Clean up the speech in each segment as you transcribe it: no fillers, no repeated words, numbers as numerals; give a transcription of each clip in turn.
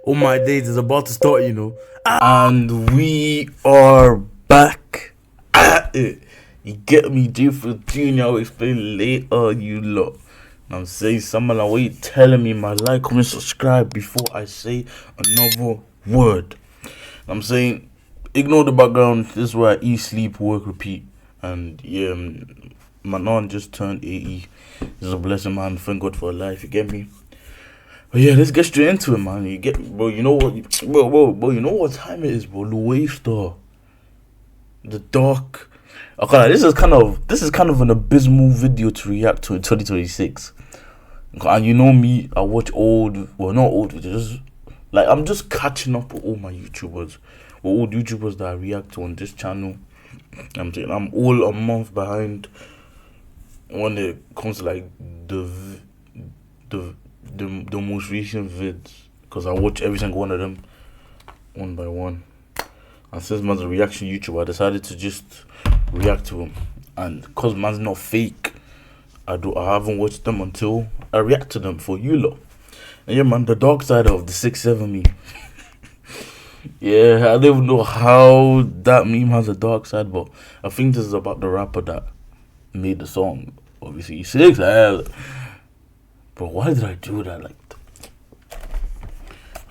All my days is about to start, you know. And we are back at it. You get me, G for Junior. I'll explain later, you lot. And I'm saying something like, what you telling me, my like, comment, subscribe before I say another word. I'm saying, ignore the background. This is where I eat, sleep, work, repeat. And yeah, my non just turned 80. It's a blessing, man. Thank God for life. You get me? But yeah, let's get straight into it, man. You get, bro. You know what, bro. You know what time it is, bro. Louaista, the dark. Okay, this is kind of an abysmal video to react to in 2026. And you know me, I watch not old videos. Like, I'm just catching up with all my YouTubers, with old YouTubers that I react to on this channel. I'm saying I'm all a month behind when it comes to like the most recent vids, because I watch every single one of them one by one. And since man's a reaction YouTuber, I decided to just react to him. And because man's not fake, I haven't watched them until I react to them for you lot. And yeah, man, the dark side of the 6'7" meme. Yeah, I don't even know how that meme has a dark side, but I think this is about the rapper that made the song. Obviously, 6'7". But why did I do that? Like,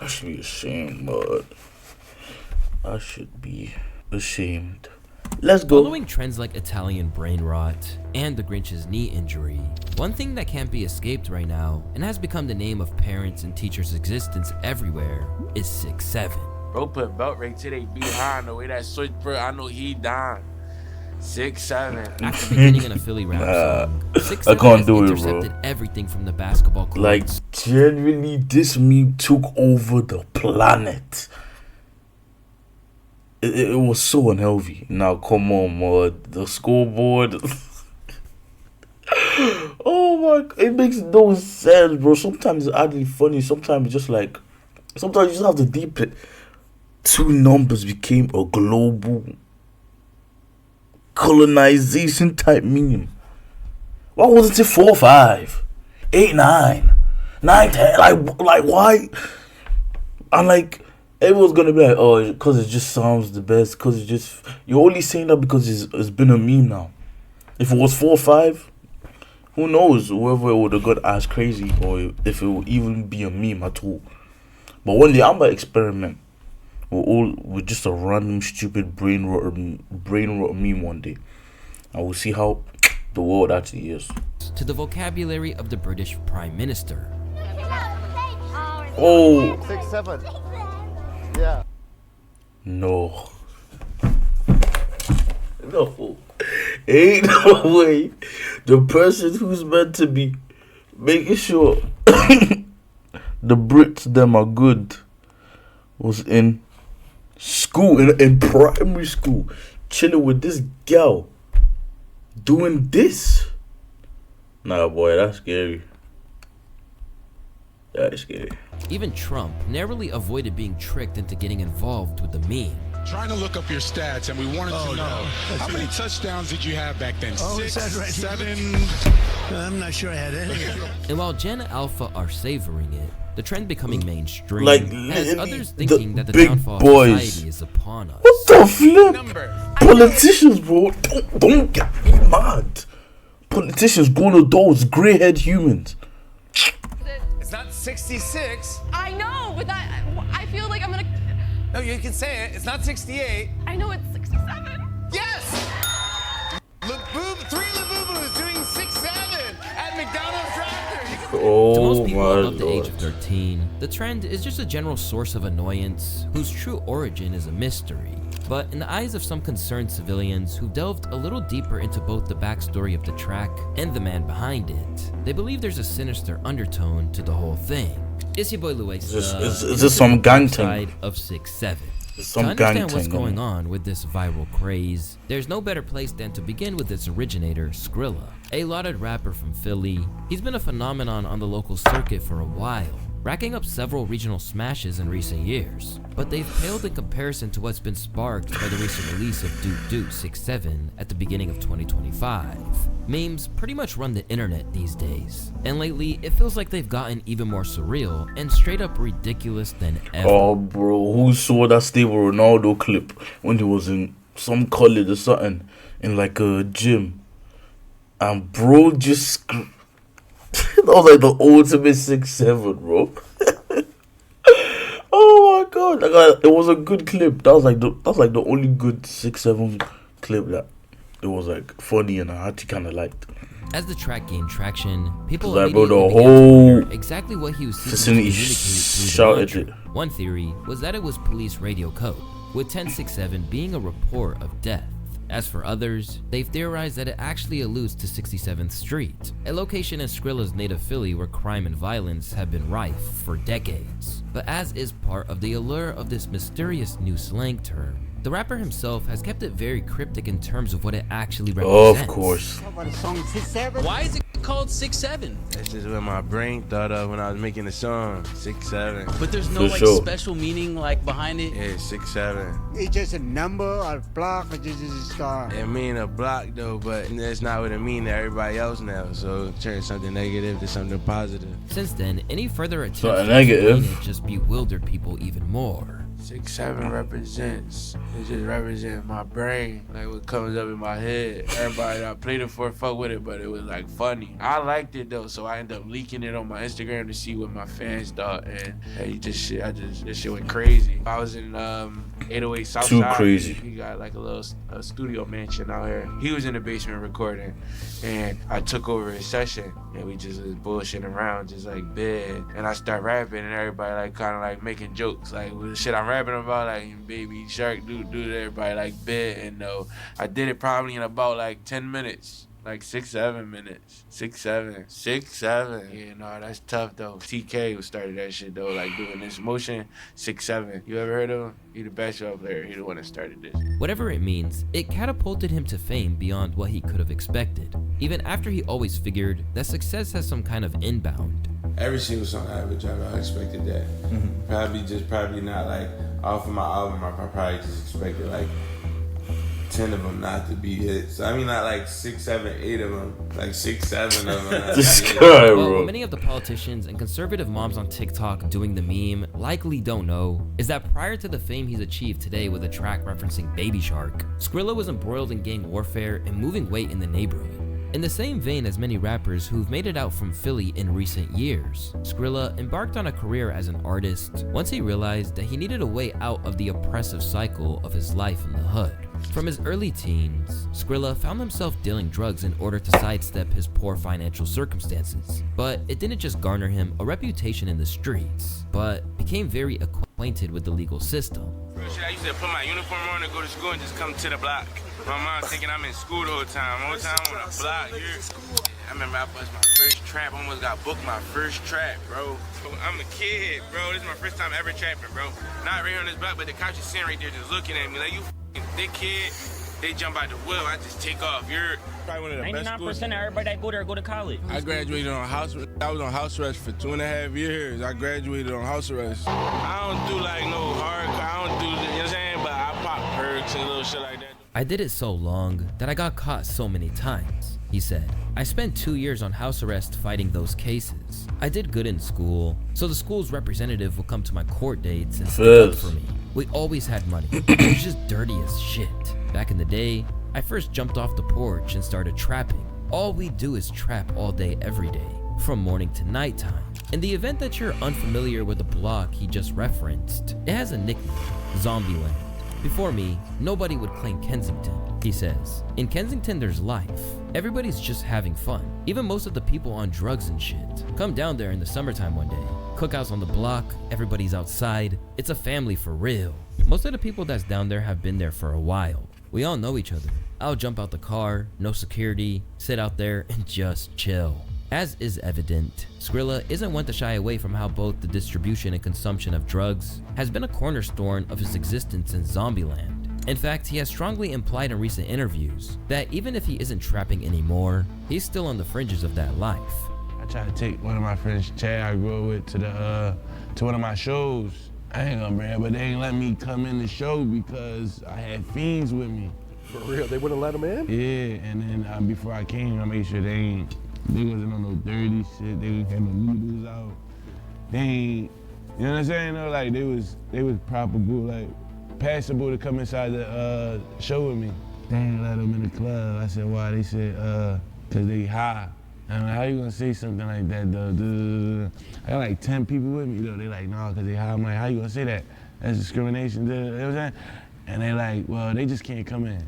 I should be ashamed, but I should be ashamed. Let's go. Following trends like Italian brain rot and the Grinch's knee injury, one thing that can't be escaped right now, and has become the name of parents and teachers' existence everywhere, is 6'7". Bro put belt right to they behind the way that switch, bro. I know he down. 6'7". After beginning in a Philly rap song, 6'7" I can't do it, intercepted bro. everything from the basketball court. Like, genuinely, this meme took over the planet. It was so unhealthy. Now, come on, man. The scoreboard. Oh my God. It makes no sense, bro. Sometimes it's oddly funny. Sometimes it's just like, sometimes you just have to deep it. Two numbers became a global colonization type meme. Why wasn't it 4, 5, 8, 9, 9, 10? Like why? And like, everyone's gonna be like, oh, because it just sounds the best. Because it's just, you're only saying that because it's been a meme now. If it was 4, 5, who knows? Whoever would have got as crazy, or if it would even be a meme at all. But one day I'm gonna experiment with just a random stupid brain rot meme one day, and we'll see how the world actually is. To the vocabulary of the British Prime Minister. Oh, 6'7". Yeah. no, no, ain't no way. The person who's meant to be making sure the Brits them are good was in school, in primary school, chilling with this girl doing this. Nah, boy, that's scary. That's scary. Even Trump narrowly avoided being tricked into getting involved with the meme. Trying to look up your stats, and we wanted to know how many touchdowns did you have back then? Oh, 6, it says right 7. I'm not sure I had any. And while Gen Alpha are savoring it, the trend becoming mainstream, Like, has others thinking that the big downfall of boys. society is upon us. What the flip? Politicians, bro, don't get me mad. Politicians, grown adults, grey-haired humans. It's not 66. I know, but I feel like I'm gonna. No, you can say it. It's not 68. I know it's 67. Yes! Three Labubu's doing 6'7" at McDonald's drive-thru. Oh To most people my above the age of God. 13, the trend is just a general source of annoyance whose true origin is a mystery. But in the eyes of some concerned civilians who delved a little deeper into both the backstory of the track and the man behind it, they believe there's a sinister undertone to the whole thing. It's your boy Louaista. Is this some gang thing? Side of 6'7". It's some To gang understand what's thing, going innit? on with this viral craze, there's no better place than to begin with its originator, Skrilla, a lauded rapper from Philly. He's been a phenomenon on the local circuit for a while, racking up several regional smashes in recent years, but they've paled in comparison to what's been sparked by the recent release of Doot Doot 6-7 at the beginning of 2025. Memes pretty much run the internet these days, and lately it feels like they've gotten even more surreal and straight up ridiculous than ever. Oh, bro, who saw that Stable Ronaldo clip when he was in some college or something in like a gym? And bro just that was like the ultimate 6-7, bro. Oh my god, like, it was a good clip. That was like the only good 6-7 clip that it was like funny and I actually kind of liked. As the track gained traction, people Like, bro, immediately the began to whole wonder exactly what he was seeking to vicinity communicate through the shouted mantra. it. One theory was that it was police radio code, with 1067 being a report of death. As for others, they've theorized that it actually alludes to 67th Street, a location in Skrilla's native Philly where crime and violence have been rife for decades. But as is part of the allure of this mysterious new slang term, the rapper himself has kept it very cryptic in terms of what it actually represents. Of course. Why is it called 6-7? That's just what my brain thought of when I was making the song. 6-7. But there's no For like sure. special meaning like behind it. Yeah, 6-7. It's just a number or block or just a star. It mean a block though, but that's not what it mean to everybody else now. So turn something negative to something positive. Since then, any further attempts So a to negative. explain it just bewildered people even more. 6-7 represents. It just represents my brain, like what comes up in my head. Everybody that I played it for fuck with it, but it was like funny. I liked it though, so I ended up leaking it on my Instagram to see what my fans thought, and hey, this shit went crazy. I was in 808 Southside. Too crazy. He got like a little studio mansion out here. He was in the basement recording, and I took over his session, and we just was bullshitting around, just like bed. And I start rapping, and everybody like kind of like making jokes, like with the shit I'm rapping about, like baby shark, do everybody like bed. And I did it probably in about like 10 minutes. Like 6-7 minutes. 6-7. Yeah, no, that's tough though. TK who started that shit though, like doing this motion. 6-7. You ever heard of him? He the basketball player. He the one that started this. Whatever it means, it catapulted him to fame beyond what he could have expected, even after he always figured that success has some kind of inbound. Every single song I ever dropped, I expected that. Probably not like off of my album. I probably just expected like 10 of them not to be hits. I mean, not like 6, 7, 8 of them, like 6, 7 of them. This Not guy, What bro. many of the politicians and conservative moms on TikTok doing the meme likely don't know is that prior to the fame he's achieved today with a track referencing Baby Shark, Skrilla was embroiled in gang warfare and moving weight in the neighborhood. In the same vein as many rappers who've made it out from Philly in recent years, Skrilla embarked on a career as an artist once he realized that he needed a way out of the oppressive cycle of his life in the hood. From his early teens, Skrilla found himself dealing drugs in order to sidestep his poor financial circumstances. But it didn't just garner him a reputation in the streets, but became very acquainted with the legal system. Real shit, I used to put my uniform on and go to school and just come to the block. My mom thinking I'm in school the whole time. Whole time on the block. I remember I bust my first trap. Almost got booked my first trap, bro. I'm a kid, bro. This is my first time ever trapping, bro. Not right here on this block, but the cops is sitting right there just looking at me like, you f***ing thick kid. They jump out the wheel, I just take off. You're probably one of the best schools. 99% of everybody that go there go to college. I graduated on house arrest. I was on house arrest for 2.5 years. I graduated on house arrest. I don't do like no hardcore. I don't do, you know what I'm saying? But I pop perks and little shit like that. I did it so long that I got caught so many times, he said. I spent 2 years on house arrest fighting those cases. I did good in school, so the school's representative would come to my court dates and stick up for me. We always had money. It was just dirty as shit. Back in the day, I first jumped off the porch and started trapping. All we do is trap all day, every day, from morning to nighttime. In the event that you're unfamiliar with the block he just referenced, it has a nickname, Zombieland. Before me, nobody would claim Kensington, he says. In Kensington, there's life. Everybody's just having fun. Even most of the people on drugs and shit. Come down there in the summertime one day. Cookouts on the block, everybody's outside. It's a family for real. Most of the people that's down there have been there for a while. We all know each other. I'll jump out the car, no security, sit out there and just chill. As is evident, Skrilla isn't one to shy away from how both the distribution and consumption of drugs has been a cornerstone of his existence in Zombieland. In fact, he has strongly implied in recent interviews that even if he isn't trapping anymore, he's still on the fringes of that life. I tried to take one of my friends, Chad, I grew up with, to one of my shows. I ain't gonna brag, but they ain't let me come in the show because I had fiends with me. For real? They wouldn't let him in? Yeah, and then before I came, I made sure they wasn't on no dirty shit. They didn't have no needles out. They ain't, you know what I'm saying? No, like they was probable, like passable to come inside the show with me. They ain't let them in the club. I said, why? They said, cause they high. I'm like, how you gonna say something like that, though? I got like 10 people with me, though. They like, no, cause they high. I'm like, how you gonna say that? That's discrimination, you know what I'm saying? And they like, well, they just can't come in.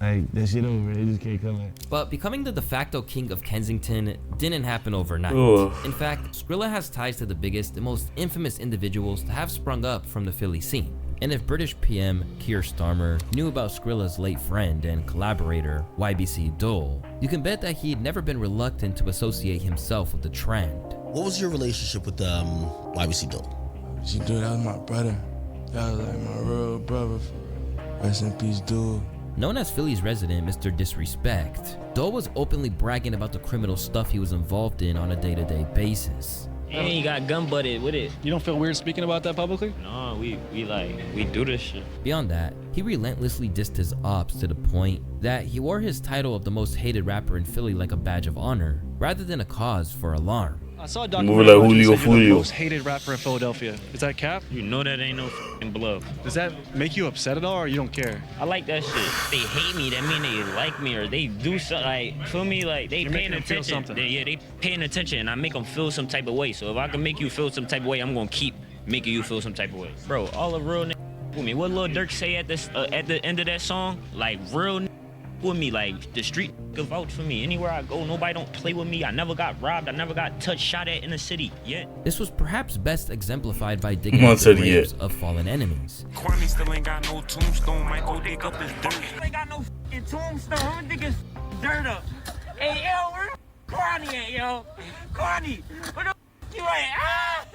Like, that shit over, they just can't come in. But becoming the de facto king of Kensington didn't happen overnight. Ugh. In fact, Skrilla has ties to the biggest and most infamous individuals to have sprung up from the Philly scene. And if British PM Keir Starmer knew about Skrilla's late friend and collaborator YBC Dole, you can bet that he'd never been reluctant to associate himself with the trend. What was your relationship with YBC Dole? YBC Dole, that was my brother. That was like my real brother. Rest in peace, Dole. Known as Philly's resident Mr. Disrespect, Dole was openly bragging about the criminal stuff he was involved in on a day-to-day basis. And he got gun butted with it. You don't feel weird speaking about that publicly? No, we do this shit. Beyond that, he relentlessly dissed his ops to the point that he wore his title of the most hated rapper in Philly like a badge of honor, rather than a cause for alarm. I saw a Move documentary like about you Julio said you're the Julio. most hated rapper in Philadelphia. Is that cap? You know that ain't no f***ing bluff. Does that make you upset at all, or you don't care? I like that shit. They hate me, that mean they like me, or they do something, like, feel me? Like, they You're paying making them feel attention. something. They paying attention, and I make them feel some type of way. So if I can make you feel some type of way, I'm gonna keep making you feel some type of way. Bro, all the real with me. What Lil Durk say at the end of that song? Like, real with me, like, the street can vouch for me. Anywhere I go, nobody don't play with me. I never got robbed. I never got touched, shot at in the city yet. This was perhaps best exemplified by digging up the graves of fallen enemies. Kwame still ain't got no tombstone. Might go dig up his dirt. Ain't got no f***ing tombstone. I'm gonna dig his dirt up. Hey, yo, where Kwame at, yo? Kwame, where the f*** you at? Ah!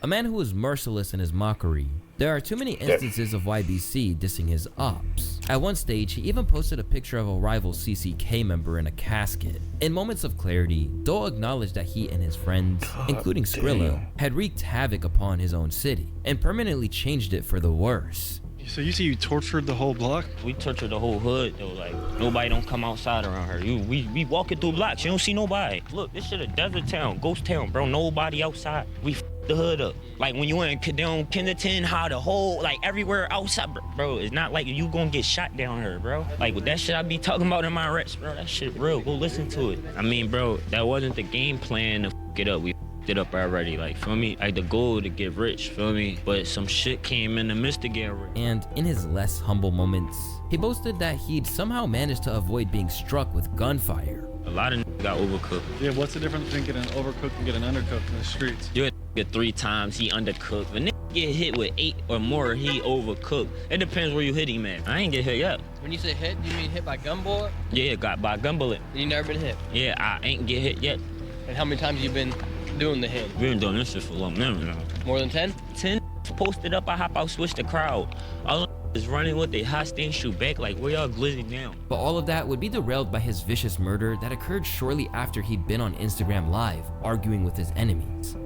A man who is merciless in his mockery. There are too many instances of YBC dissing his ops. At one stage, he even posted a picture of a rival CCK member in a casket. In moments of clarity, Dole acknowledged that he and his friends, including Skrilla, had wreaked havoc upon his own city and permanently changed it for the worse. So you say you tortured the whole block? We tortured the whole hood, though. Like, nobody don't come outside around her. We walking through blocks. You don't see nobody. Look, this shit a desert town, ghost town, bro. Nobody outside. We the hood up. Like, when you in down Kensington, how the whole, like, everywhere outside, bro. It's not like you gonna get shot down here, bro. Like, with that shit I be talking about in my reps, bro. That shit real. Go listen to it. I mean, bro, that wasn't the game plan to f it up. We it up already, like, feel me? Like, the goal to get rich, feel me? But some shit came in the midst to get rich. And in his less humble moments, he boasted that he'd somehow managed to avoid being struck with gunfire. A lot of got overcooked. Yeah, what's the difference between getting overcooked and getting undercooked in the streets? You get 3 times, he undercooked. When get hit with 8 or more, he overcooked. It depends where you hit him at. I ain't get hit yet. When you say hit, you mean hit by gun bullet? Yeah, got by gun bullet. And you never been hit? Yeah, I ain't get hit yet. And how many times you been doing the hit? We been doing this shit for a long time now. More than 10? 10 posted up, I hop out, switch the crowd. All is running with the hot stand shoot back, like, where y'all glizzy down? But all of that would be derailed by his vicious murder that occurred shortly after he'd been on Instagram Live, arguing with his enemies.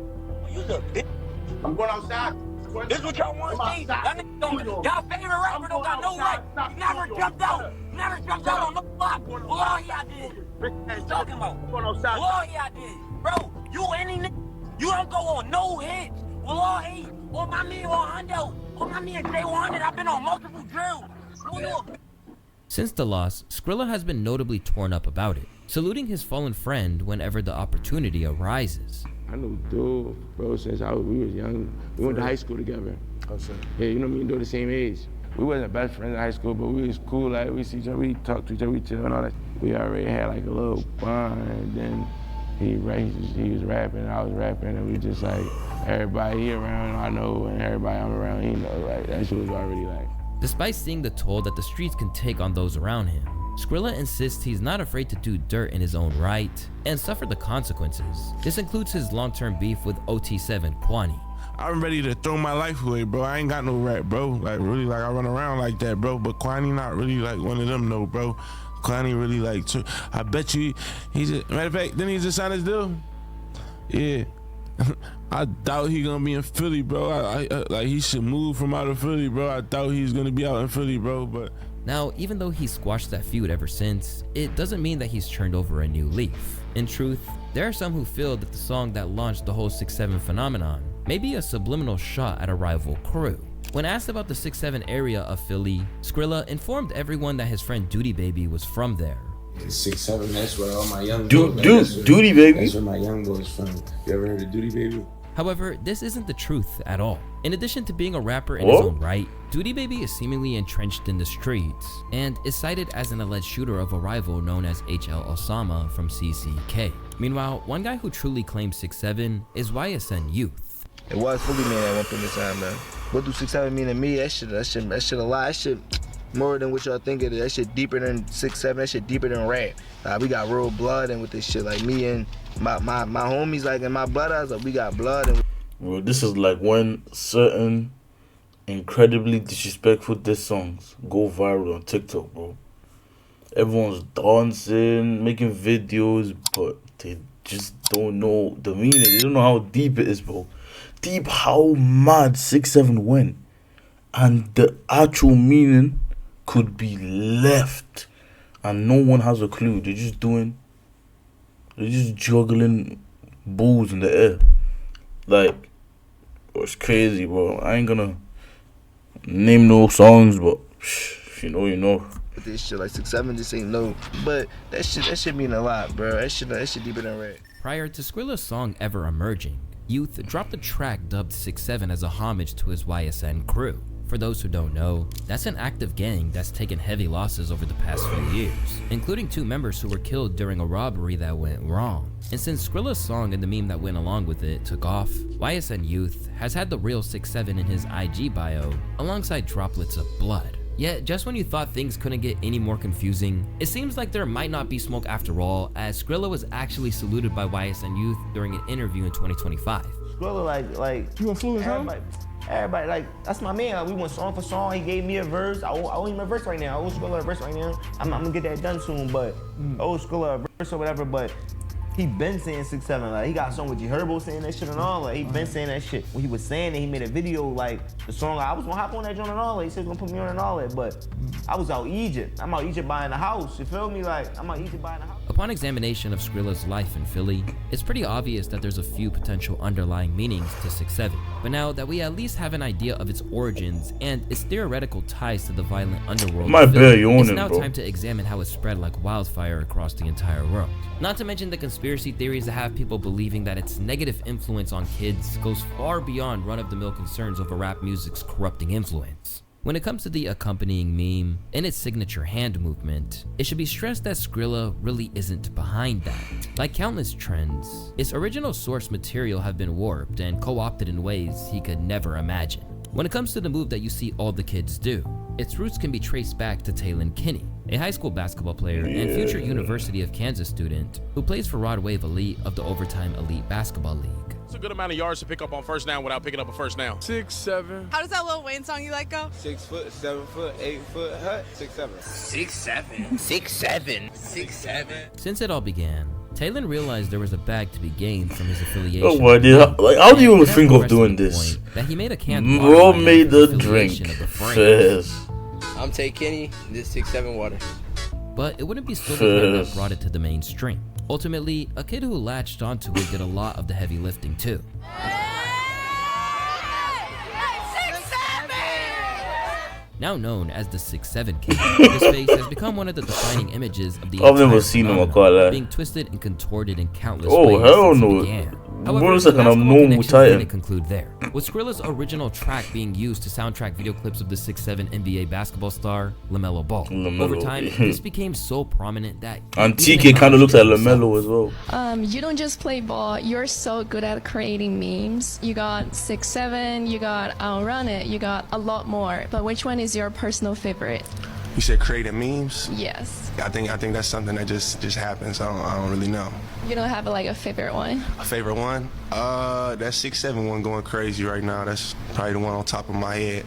You the bitch. I'm going outside. This what y'all want to see. Y'all favorite rapper don't got no right. He never jumped out. Never jumped out on no block. Well, all y'all did. What you talking about? Going outside. Well, all y'all did. Bro, you any nigga, you don't go on no hits. Well, all he, or my man Hondo, or my man J100, I've been on multiple drills. Since the loss, Skrilla has been notably torn up about it, saluting his fallen friend whenever the opportunity arises. I knew dude, bro, since we was young. We went to high school together. Yeah, you know me and dude the same age. We wasn't best friends in high school, but we was cool. Like, we see each other, we talk to each other, we chill and all that. We already had like a little bond, and then he was rapping, I was rapping, and we just like, everybody he around I know, and everybody I'm around he know. Like, that shit was already like. Despite seeing the toll that the streets can take on those around him, Skrilla insists he's not afraid to do dirt in his own right and suffer the consequences. This includes his long-term beef with OT7 Kwani. I'm ready to throw my life away, bro. I ain't got no rap, bro. Like, really, like, I run around like that, bro. But Kwani not really like one of them, no, bro. Kwani really like, I bet you, matter of fact, didn't he just sign his deal? Yeah. I doubt he gonna be in Philly, bro. I like he should move from out of Philly, bro. I doubt he's gonna be out in Philly, bro. But now, even though he's squashed that feud ever since, it doesn't mean that he's turned over a new leaf. In truth, there are some who feel that the song that launched the whole 6'7" phenomenon may be a subliminal shot at a rival crew. When asked about the 6'7" area of Philly, Skrilla informed everyone that his friend Duty Baby was from there. 6'7", that's where all my young boys. Duty Baby. That's where my young boys from. You ever heard of Duty Baby? However, this isn't the truth at all. In addition to being a rapper in his own right, Duty Baby is seemingly entrenched in the streets and is cited as an alleged shooter of a rival known as HL Osama from CCK. Meanwhile, one guy who truly claims 6'7" is YSN Youth. It was fully mean at one point in time, man. What do 6'7" mean to me? That shit a lot. That shit more than what y'all think it is. That shit deeper than 6'7". That shit deeper than rap. We got real blood in with this shit. Like me and my homies, like in my blood eyes, like we got blood. And bro, this is like when certain incredibly disrespectful diss songs go viral on TikTok, bro. Everyone's dancing, making videos, but they just don't know the meaning. They don't know how deep it is, bro. Deep how mad 6'7" went. And the actual meaning could be left. And no one has a clue. They're just juggling balls in the air. Like, it's crazy, bro. I ain't gonna name no songs, but if you know, you know. This shit like 6'7" just ain't no, but that shit mean a lot, bro. That shit deeper than rap. Prior to Skrilla's song ever emerging, Youth dropped a track dubbed 6'7" as a homage to his YSN crew. For those who don't know, that's an active gang that's taken heavy losses over the past few years, including 2 members who were killed during a robbery that went wrong. And since Skrilla's song and the meme that went along with it took off, YSN Youth has had the real 6'7" in his IG bio, alongside droplets of blood. Yet, just when you thought things couldn't get any more confusing, it seems like there might not be smoke after all, as Skrilla was actually saluted by YSN Youth during an interview in 2025. Skrilla like you influence everybody, like, that's my man. We went song for song. He gave me a verse. I owe him a verse right now. I owe Skrilla a verse right now. I'm gonna get that done soon, but I owe Skrilla a verse or whatever, but he been saying 6'7". Like, he got a song with G Herbo saying that shit and all. Like, he been saying that shit. When he was saying it, he made a video, like, the song, I was gonna hop on that joint and all that. He said he was gonna put me on and all that, but I was out Egypt. I'm out Egypt buying a house, you feel me? Like, I'm out Egypt buying a house. Upon examination of Skrilla's life in Philly, it's pretty obvious that there's a few potential underlying meanings to 6'7". But now that we at least have an idea of its origins and its theoretical ties to the violent underworld of Philly, it's now time to examine how it spread like wildfire across the entire world. Not to mention the conspiracy theories that have people believing that its negative influence on kids goes far beyond run-of-the-mill concerns over rap music's corrupting influence. When it comes to the accompanying meme and its signature hand movement, it should be stressed that Skrilla really isn't behind that. Like countless trends, its original source material have been warped and co-opted in ways he could never imagine. When it comes to the move that you see all the kids do, its roots can be traced back to Taylon Kinney, a high school basketball player and future University of Kansas student who plays for Rod Wave Elite of the Overtime Elite Basketball League. It's a good amount of yards to pick up on first down without picking up a first down. 6'7". How does that Lil Wayne song you like go? 6 foot, 7 foot, 8 foot, hut, 6'7". 6'7". 6'7". 6'7". Since it all began, Taylon realized there was a bag to be gained from his affiliation. Oh my god, like how do you even think of doing this? That he made a canned bro made the drink. I'm Tay Kenny, this 6'7" water. But it wouldn't be Silverman that brought it to the mainstream. Ultimately, a kid who latched onto it did a lot of the heavy lifting too. Now known as the 6'7" kid, his face has become one of the defining images of the I've never seen him being twisted and contorted in countless ways. Oh hell no! However, like an abnormal didn't conclude there. With Skrilla's original track being used to soundtrack video clips of the 6'7" NBA basketball star LaMelo Ball. Over time, this became so prominent that and TK kind of looks like LaMelo as well. You don't just play ball. You're so good at creating memes. You got 6'7", you got I'll Run It, you got a lot more. But which one is your personal favorite? You said creating memes? Yes. I think that's something that just happens. I don't really know. You don't have like a favorite one? A favorite one? That 6'7" one going crazy right now. That's probably the one on top of my head.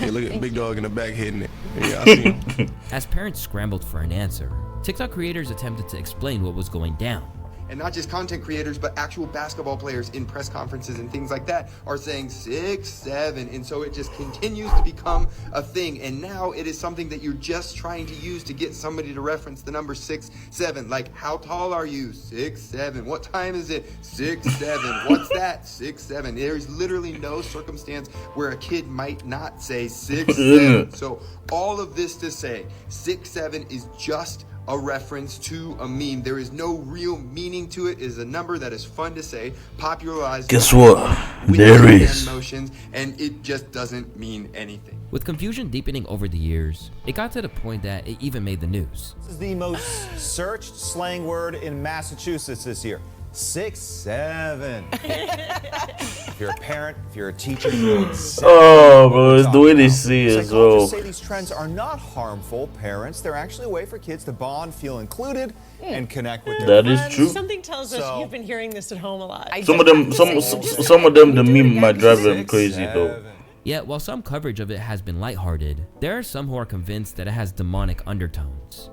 Yeah, look at Big Dog in the back hitting it. Yeah, I see him. As parents scrambled for an answer, TikTok creators attempted to explain what was going down. and not just content creators, but actual basketball players in press conferences and things like that are saying 6'7", and so it just continues to become a thing. And now it is something that you're just trying to use to get somebody to reference the number 6'7". Like, how tall are you? 6'7". What time is it? 6'7". What's that? 6'7". There is literally no circumstance where a kid might not say 6'7". So all of this to say, 6'7" is just a reference to a meme. There is no real meaning to it. It is a number that is fun to say, popularized. Guess what? There is. Motions, and it just doesn't mean anything. With confusion deepening over the years, it got to the point that it even made the news. This is the most searched slang word in Massachusetts this year. 6'7". If you're a parent, if you're a teacher, you know exactly. Oh, bro, it's the way they say it as well. Psychologists say these trends are not harmful, parents. They're actually a way for kids to bond, feel included, and connect with their friends. That is true. Something tells us you've been hearing this at home a lot. Some of them, the meme might drive them crazy though. Yet, while some coverage of it has been lighthearted, there are some who are convinced that it has demonic undertones.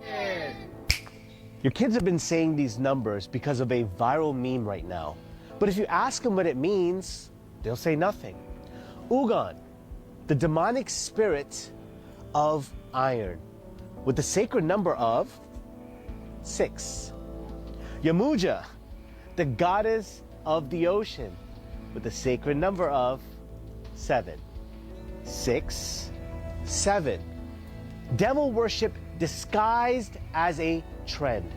Your kids have been saying these numbers because of a viral meme right now. But if you ask them what it means, they'll say nothing. Ugan, the demonic spirit of iron, with the sacred number of 6. Yamuja, the goddess of the ocean, with the sacred number of 7. 6, 7. Devil worship disguised as a trend.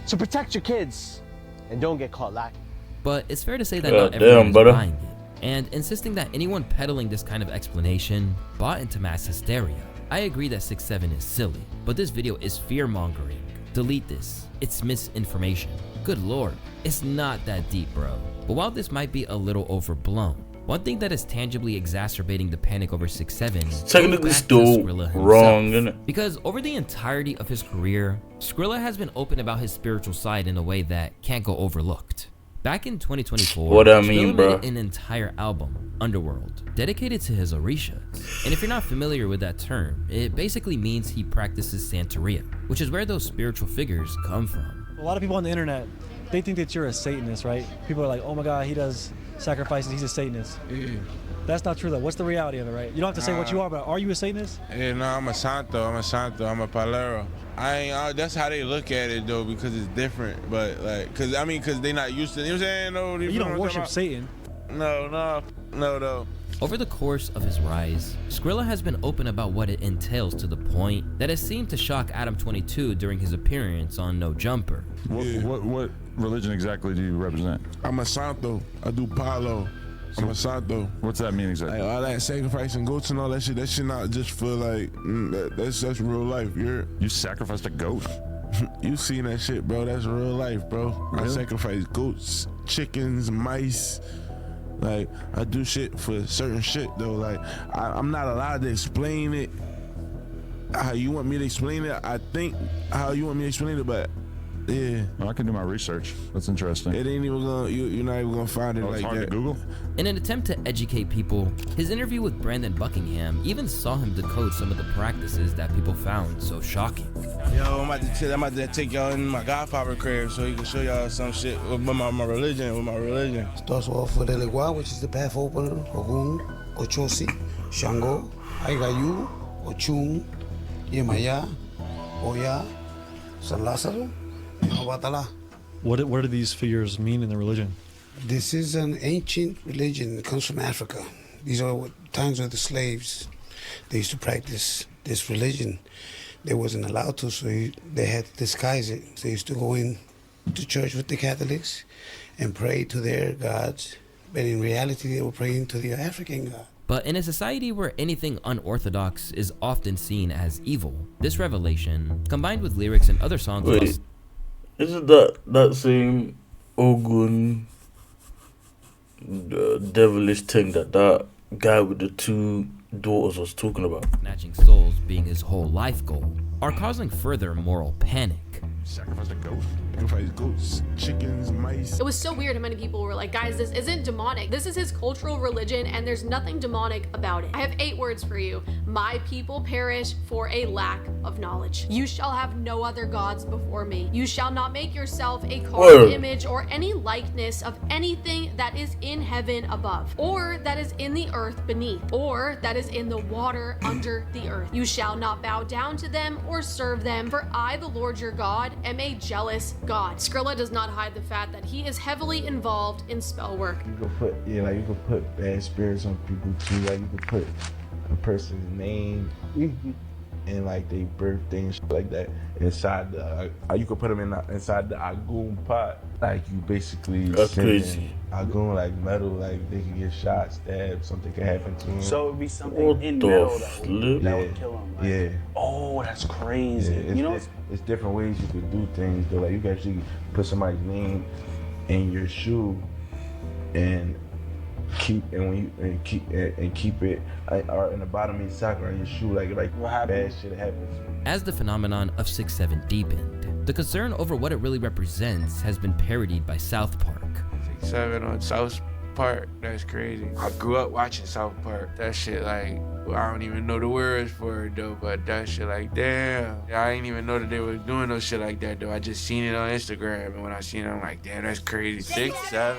So protect your kids and don't get caught lacking. But it's fair to say that not everyone is buying it, and insisting that anyone peddling this kind of explanation bought into mass hysteria. I agree that 6'7" is silly, but this video is fear-mongering. Delete this. It's misinformation. Good lord, it's not that deep, bro. But while this might be a little overblown, one thing that is tangibly exacerbating the panic over 6'7" is technically still wrong, isn't it? Because over the entirety of his career, Skrilla has been open about his spiritual side in a way that can't go overlooked. Back in 2024, what I mean, bro, made an entire album, Underworld, dedicated to his orishas. And if you're not familiar with that term, it basically means he practices Santeria, which is where those spiritual figures come from. A lot of people on the internet, they think that you're a Satanist, right? People are like, oh my God, he does sacrifices, he's a Satanist. Yeah. That's not true though. What's the reality of it, right? You don't have to say what you are, but are you a Satanist? Yeah, no, I'm a Santo, I'm a Palero. That's how they look at it though, because it's different. But like, cause they not used to, you know what I'm saying? No, you don't worship Satan. No, though. Over the course of his rise, Skrilla has been open about what it entails to the point that it seemed to shock Adam 22 during his appearance on No Jumper. What religion exactly do you represent? I'm a Santo. I do Palo. I'm a Santo. What's that mean exactly? Like, all that sacrificing goats and all that shit not just for like, that's real life. You sacrificed a goat? You seen that shit, bro. That's real life, bro. Really? I sacrifice goats, chickens, mice. Like, I do shit for certain shit, though. Like, I'm not allowed to explain it how you want me to explain it. I think how you want me to explain it, but yeah. Well, I can do my research. That's interesting. It ain't even gonna, you're not even gonna find it like hard that. To Google? In an attempt to educate people, his interview with Brandon Buckingham even saw him decode some of the practices that people found so shocking. Yo, I'm about to take y'all in my godfather crib so he can show y'all some shit with my religion. Starts off with Elegua, which is the path opener, Ogun, Ochosi, Shango, Aigayu, Ochun, Yemaya, Oya, San Lazaro, and Obatala. What do these figures mean in the religion? This is an ancient religion. It comes from Africa. These are times of the slaves. They used to practice this religion. They wasn't allowed to, so they had to disguise it. So they used to go in to church with the Catholics and pray to their gods. But in reality, they were praying to the African god. But in a society where anything unorthodox is often seen as evil, this revelation, combined with lyrics and other songs... Wait, isn't that same Ogun devilish thing that guy with the 2 daughters was talking about? Snatching souls being his whole life goal are causing further moral panic. Sacrifice a goat. Sacrifice goats, chickens, mice. It was so weird how many people were like, guys, this isn't demonic. This is his cultural religion and there's nothing demonic about it. I have 8 words for you. My people perish for a lack of knowledge. You shall have no other gods before me. You shall not make yourself a carved image or any likeness of anything that is in heaven above, or that is in the earth beneath, or that is in the water under the earth. You shall not bow down to them or serve them, for I, the Lord your God, am a jealous God. Skrilla does not hide the fact that he is heavily involved in spell work. You could put, you could put bad spirits on people too. Like you could put a person's name and like they birthday and shit like that inside the. You could put them inside the Agun pot. Like you basically. That's crazy. Agun like metal, like they could get shot, stabbed, something could happen to them. So it would be something in metal that would kill them. Like, yeah. Oh, that's crazy. Yeah, it's different ways you could do things. Though, like you can actually put somebody's name in your shoe and keep it or in the bottom of your sock or in your shoe, like bad shit happens. As the phenomenon of 6'7" deepened, the concern over what it really represents has been parodied by South Park. 6'7" on South Park, that's crazy. I grew up watching South Park. That shit like, I don't even know the words for it though, but that shit like, damn. I didn't even know that they were doing no shit like that though. I just seen it on Instagram, and when I seen it, I'm like, damn, that's crazy. 6'7".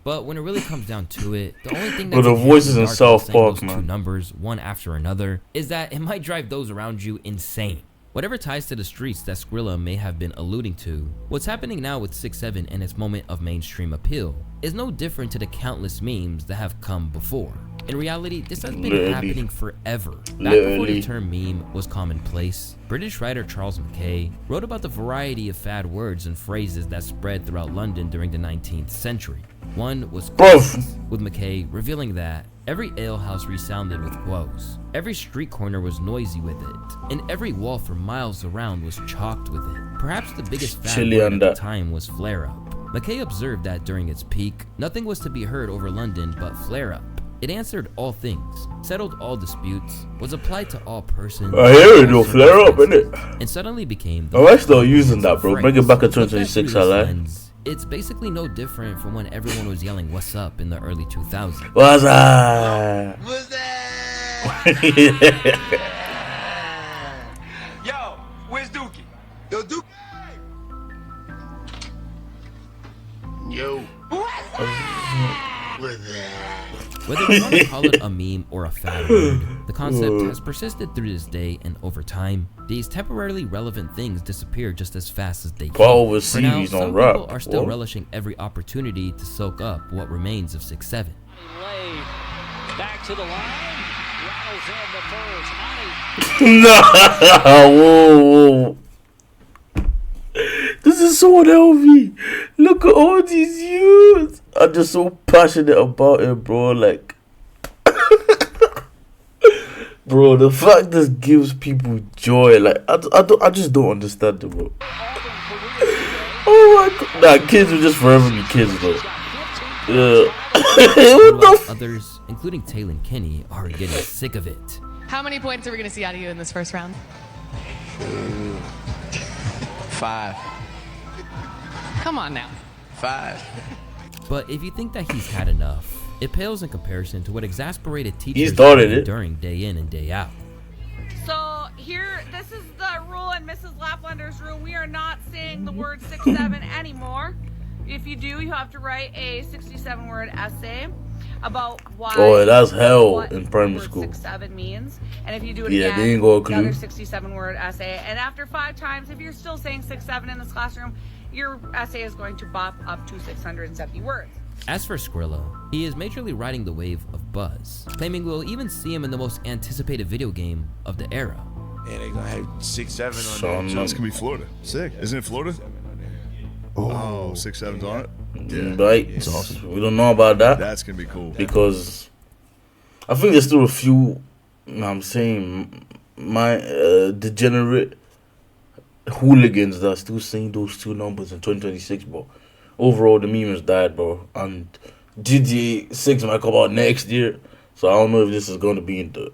But when it really comes down to it, the only thing Well, that's the voices in dark South about saying Park, those man. two numbers, one after another, is that it might drive those around you insane. Whatever ties to the streets that Skrilla may have been alluding to, what's happening now with 6'7" and its moment of mainstream appeal is no different to the countless memes that have come before. In reality, this has been happening forever. Back before the term meme was commonplace, British writer Charles Mackay wrote about the variety of fad words and phrases that spread throughout London during the 19th century. One was quotes, with Mackay revealing that every alehouse resounded with woes, every street corner was noisy with it, and every wall for miles around was chalked with it. Perhaps the biggest fad word at the time was flare-up. Mackay observed that during its peak, nothing was to be heard over London but flare-up. It answered all things, settled all disputes, was applied to all persons. I hear it, though, flare up, innit? And suddenly became the I'm still using that, bro. Bring it back to 2026, I like. It's basically no different from when everyone was yelling "What's up" in the early 2000s. What's up? What's Yo, where's Dookie? Yo, Dookie. Yo. Whether you want to call it a meme or a fad word, the concept has persisted through this day, and over time, these temporarily relevant things disappear just as fast as they can. For now, some people are still relishing every opportunity to soak up what remains of 6'7". Back to the line. Rattles in the first. No, whoa. This is so unhealthy. Look at all these youths. I'm just so passionate about it, bro. Like, bro, the fact this gives people joy. Like, I just don't understand it, bro. Oh my god. Nah, kids will just forever be kids, though. Yeah. What the others, including Taylor and Kenny, are getting sick of it. How many points are we going to see out of you in this first round? 5. Come on now. 5. But if you think that he's had enough, it pales in comparison to what exasperated teachers started it during day in and day out. So here, this is the rule in Mrs. Laplander's room. We are not saying the word 6'7" anymore. If you do, you have to write a 67-word essay about why. Oh, that's hell in primary school. 6'7" means, and if you do it Yeah, again, they ain't got a clue. another 67-word essay. And after 5 times, if you're still saying 6'7" in this classroom, your essay is going to bop up to 670 words. As for Skrilla, he is majorly riding the wave of buzz, claiming we'll even see him in the most anticipated video game of the era. Yeah, they're gonna have 6'7" on So there. it's gonna be Florida. Sick. Isn't it Florida? Oh, 6'7's on it? Yeah. Right. It's awesome. We don't know about that. That's gonna be cool. Because I think there's still a few, I'm saying, degenerate hooligans that are still saying those two numbers in 2026, bro. Overall, the meme has died, bro. And GTA 6 might come out next year. So I don't know if this is going to be in the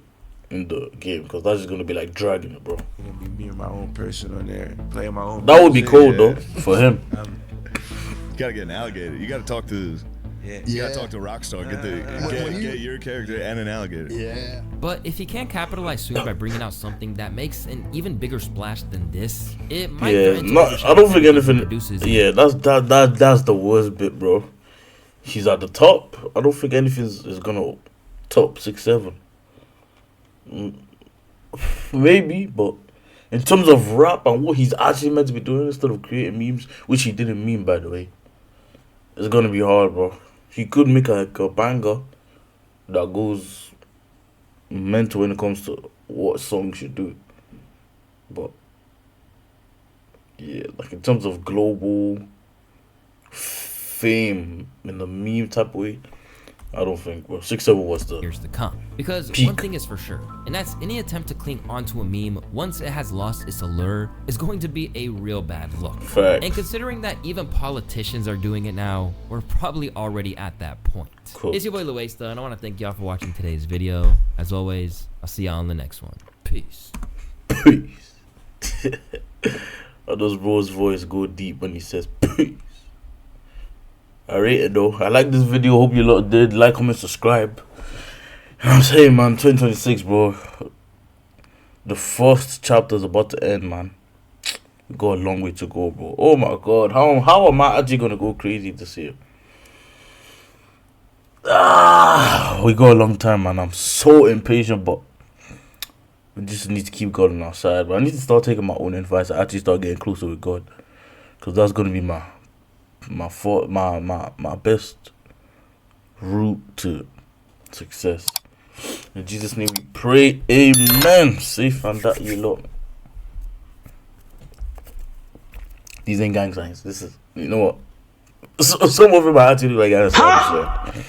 in the game, because that's just gonna be like dragging it, bro. Gonna be me and my own person on there, playing my own. That would be music. cool though for him. You gotta get an alligator. You gotta talk to. You gotta talk to Rockstar. Get your character and an alligator. Yeah. But if he can't capitalize soon by bringing out something that makes an even bigger splash than this, it might. Yeah, I don't think anything. Yeah, that's the worst bit, bro. He's at the top. I don't think anything is gonna top 6-7. Maybe, but in terms of rap and what he's actually meant to be doing instead of creating memes, which he didn't mean, by the way, it's gonna be hard, bro. He could make a banger that goes mental when it comes to what song should do, but yeah, like in terms of global fame in the meme type of way, I don't think. Well, 6-7 was the years to come. Because peak. One thing is for sure, and that's any attempt to cling onto a meme once it has lost its allure is going to be a real bad look. Fact. And considering that even politicians are doing it now, we're probably already at that point. Cool. It's your boy Louaista, and I want to thank y'all for watching today's video. As always, I'll see y'all on the next one. Peace. Peace. How does Bro's voice go deep when he says peace? I rate it though. I like this video. Hope you lot did. Like, comment, subscribe. You know what I'm saying, man? 2026, bro. The first chapter is about to end, man. We got a long way to go, bro. Oh my god. How am I actually gonna go crazy this year? We got a long time, man. I'm so impatient, but we just need to keep God on our side. But I need to start taking my own advice. I actually start getting closer with God, because that's gonna be my best route to success. In Jesus' name we pray, amen. Safe and that, you lot. These ain't gang signs. This is, you know what, some of them are actually like gang signs.